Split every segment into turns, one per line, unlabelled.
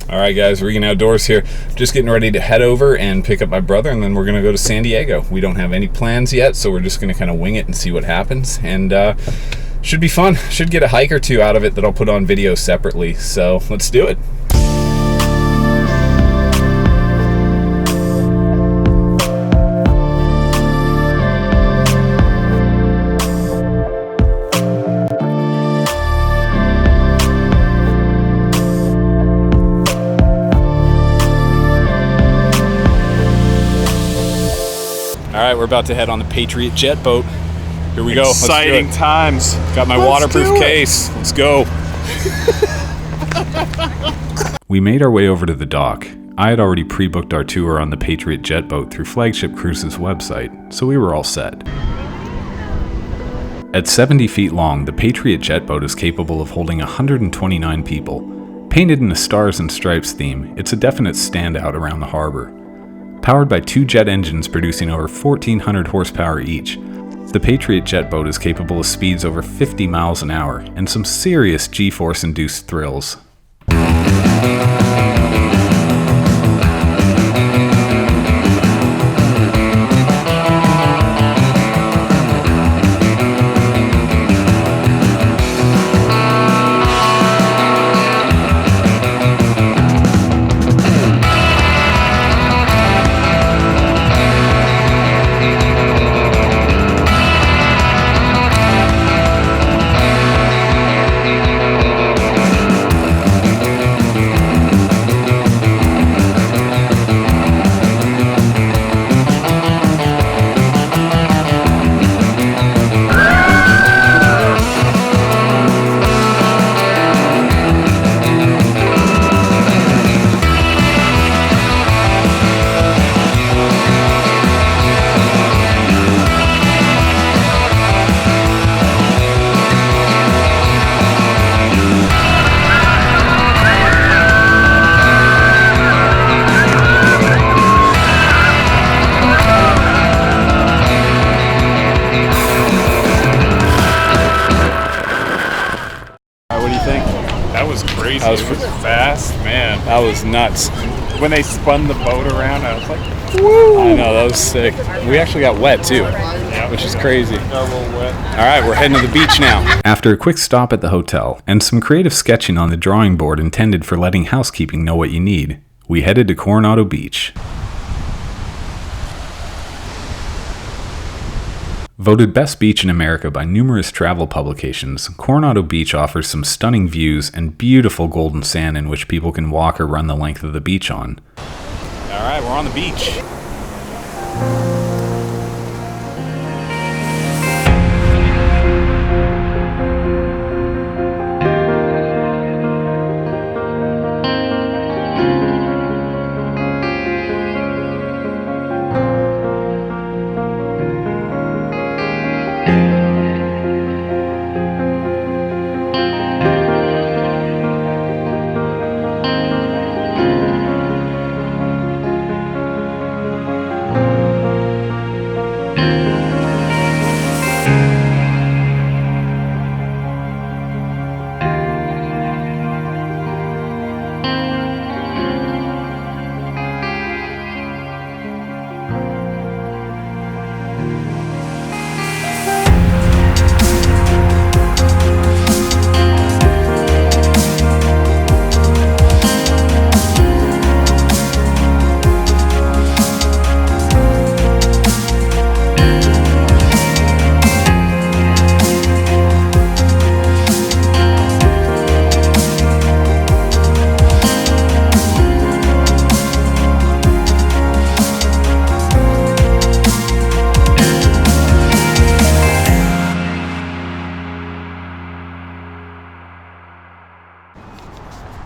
All right, guys, Regan Outdoors here. Just getting ready to head over and pick up my brother, and then we're going to go to San Diego. We don't have any plans yet, so we're just going to kind of wing it and see what happens. And should be fun. Should get a hike or two out of it that I'll put on video separately. So let's do it. All right, we're about to head on the Patriot jet boat. Here we go.
Exciting times.
Got my waterproof case. Let's go. We made our way over to the dock. I had already pre-booked our tour on the Patriot jet boat through Flagship Cruises' website, so we were all set. At 70 feet long, the Patriot jet boat is capable of holding 129 people. Painted in a stars and stripes theme, it's a definite standout around the harbor. Powered by 2 jet engines producing over 1,400 horsepower each, the Patriot jet boat is capable of speeds over 50 miles an hour and some serious G-force induced thrills.
That was crazy.
That was
it was fast, man.
That was nuts.
When they spun the boat around, I was like,
woo! I know, that was sick. We actually got wet too, which is crazy.
Got a little wet.
All right, we're heading to the beach now. After a quick stop at the hotel and some creative sketching on the drawing board intended for letting housekeeping know what you need, we headed to Coronado Beach. Voted best beach in America by numerous travel publications, Coronado Beach offers some stunning views and beautiful golden sand in which people can walk or run the length of the beach on. All right, we're on the beach.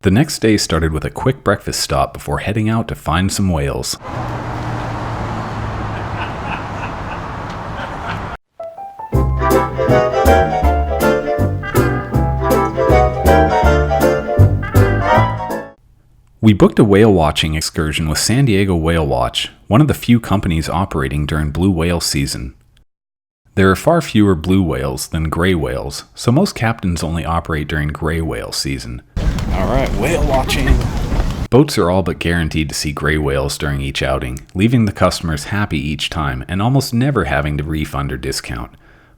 The next day started with a quick breakfast stop before heading out to find some whales. We booked a whale watching excursion with San Diego Whale Watch, one of the few companies operating during blue whale season. There are far fewer blue whales than gray whales, so most captains only operate during gray whale season. Alright, whale watching. Boats are all but guaranteed to see gray whales during each outing, leaving the customers happy each time and almost never having to refund or discount.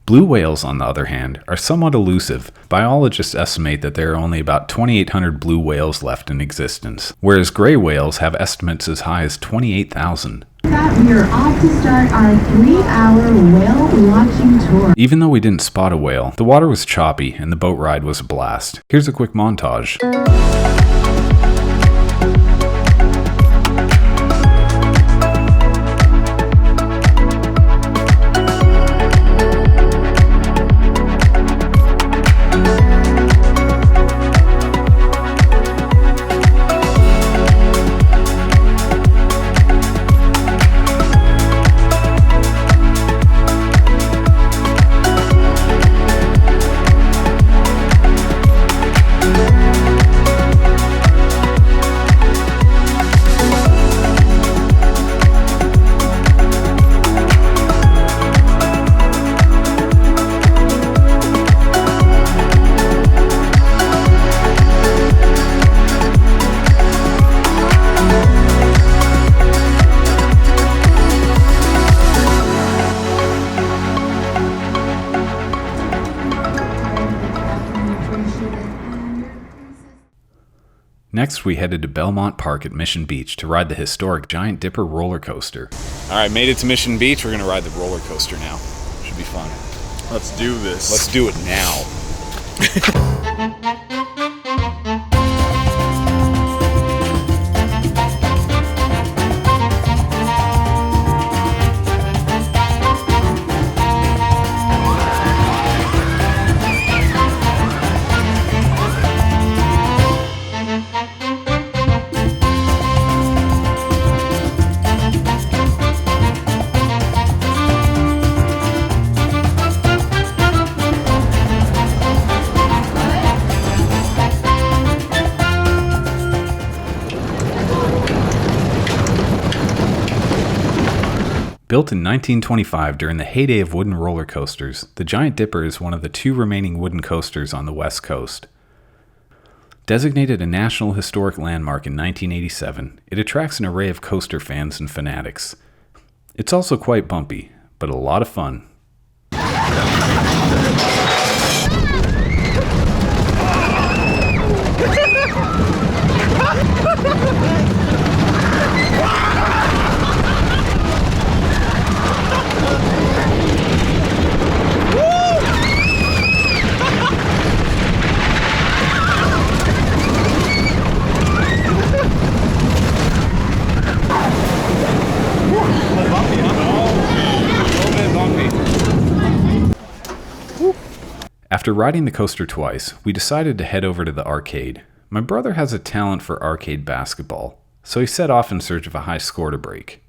Blue whales, on the other hand, are somewhat elusive. Biologists estimate that there are only about 2,800 blue whales left in existence, whereas gray whales have estimates as high as 28,000.
We are off to start our 3-hour whale watching tour.
Even though we didn't spot a whale, the water was choppy and the boat ride was a blast. Here's a quick montage. Next, we headed to Belmont Park at Mission Beach to ride the historic Giant Dipper roller coaster. All right, made it to Mission Beach. We're going to ride the roller coaster now. Should be fun.
Let's do this.
Let's do it now. Built in 1925 during the heyday of wooden roller coasters, the Giant Dipper is one of the 2 remaining wooden coasters on the West Coast. Designated a National Historic Landmark in 1987, it attracts an array of coaster fans and fanatics. It's also quite bumpy, but a lot of fun. After riding the coaster twice, we decided to head over to the arcade. My brother has a talent for arcade basketball, so he set off in search of a high score to break.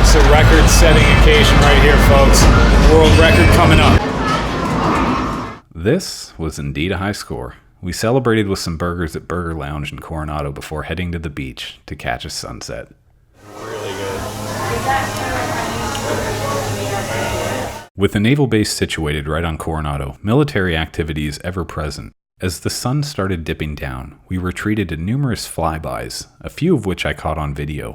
It's a record-setting occasion right here, folks. World record coming up. This was indeed a high score. We celebrated with some burgers at Burger Lounge in Coronado before heading to the beach to catch a sunset.
Really good.
With the naval base situated right on Coronado, military activity is ever present. As the sun started dipping down, we were treated to numerous flybys, a few of which I caught on video.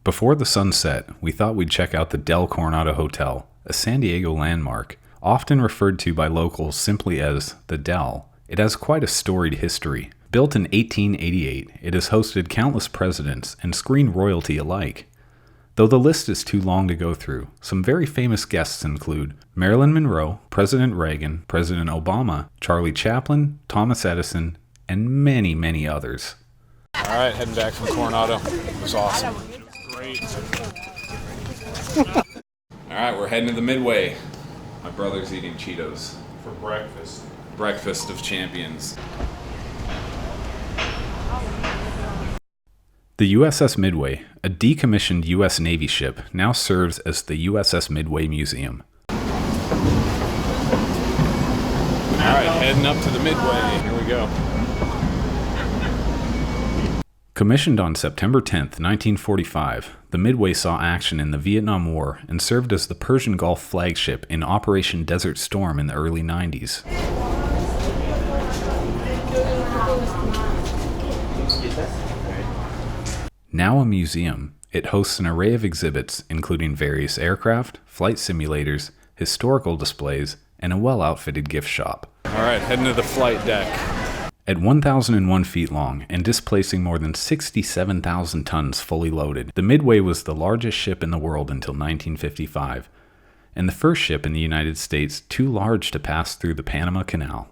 Before the sun set, we thought we'd check out the Del Coronado Hotel, a San Diego landmark, Often referred to by locals simply as the Dell, it has quite a storied history. Built in 1888, it has hosted countless presidents and screen royalty alike. Though the list is too long to go through, some very famous guests include Marilyn Monroe, President Reagan, President Obama, Charlie Chaplin, Thomas Edison, and many, many others.
All right, heading back from Coronado. It was awesome. Great.
All right, we're heading to the Midway. My brother's eating Cheetos.
For breakfast.
Breakfast of champions. The USS Midway, a decommissioned U.S. Navy ship, now serves as the USS Midway Museum.
All right, heading up to the Midway. Here we go.
Commissioned on September 10, 1945, the Midway saw action in the Vietnam War and served as the Persian Gulf flagship in Operation Desert Storm in the early 90s. Now a museum, it hosts an array of exhibits including various aircraft, flight simulators, historical displays, and a well-outfitted gift shop.
All right, heading to the flight deck.
At 1,001 feet long and displacing more than 67,000 tons fully loaded, the Midway was the largest ship in the world until 1955, and the first ship in the United States too large to pass through the Panama Canal.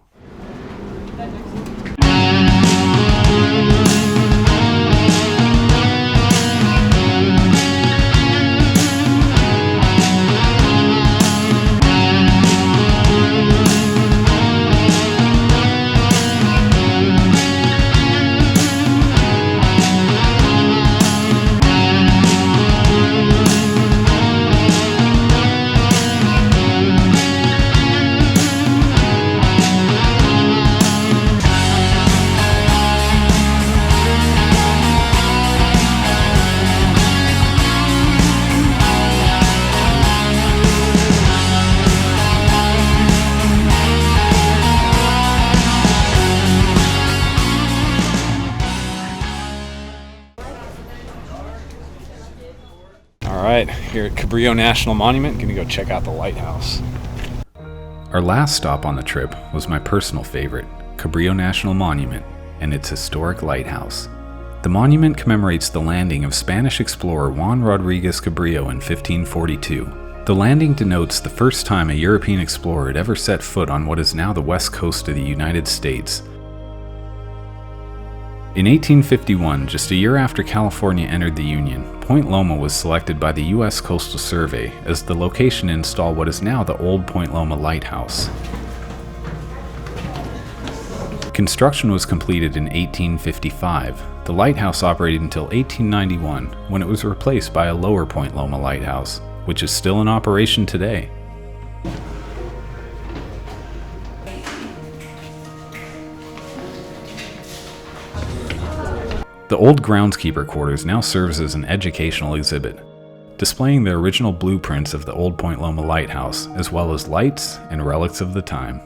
All right, here at Cabrillo National Monument, gonna go check out the lighthouse.
Our last stop on the trip was my personal favorite, Cabrillo National Monument, and its historic lighthouse. The monument commemorates the landing of Spanish explorer Juan Rodriguez Cabrillo in 1542. The landing denotes the first time a European explorer had ever set foot on what is now the west coast of the United States. In 1851, just a year after California entered the Union, Point Loma was selected by the U.S. Coastal Survey as the location to install what is now the old Point Loma Lighthouse. Construction was completed in 1855. The lighthouse operated until 1891, when it was replaced by a lower Point Loma lighthouse, which is still in operation today. The old groundskeeper quarters now serves as an educational exhibit, displaying the original blueprints of the old Point Loma lighthouse, as well as lights and relics of the time.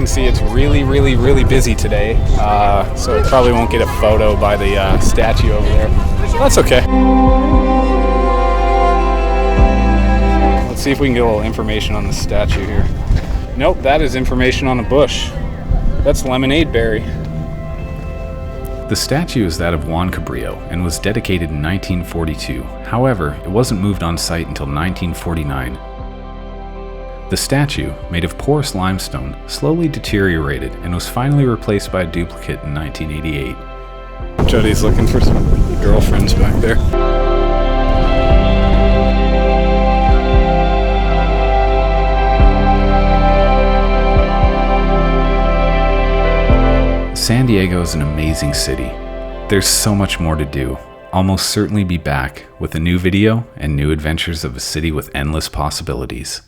See, it's really busy today, so I probably won't get a photo by the statue over there. That's okay. Let's see if we can get a little information on the statue here. Nope, that is information on a bush. That's lemonade berry.
The statue is that of Juan Cabrillo and was dedicated in 1942. However, it wasn't moved on site until 1949. The statue, made of porous limestone, slowly deteriorated and was finally replaced by a duplicate in 1988.
Jody's looking for some girlfriends back there.
San Diego is an amazing city. There's so much more to do. I'll most certainly be back with a new video and new adventures of a city with endless possibilities.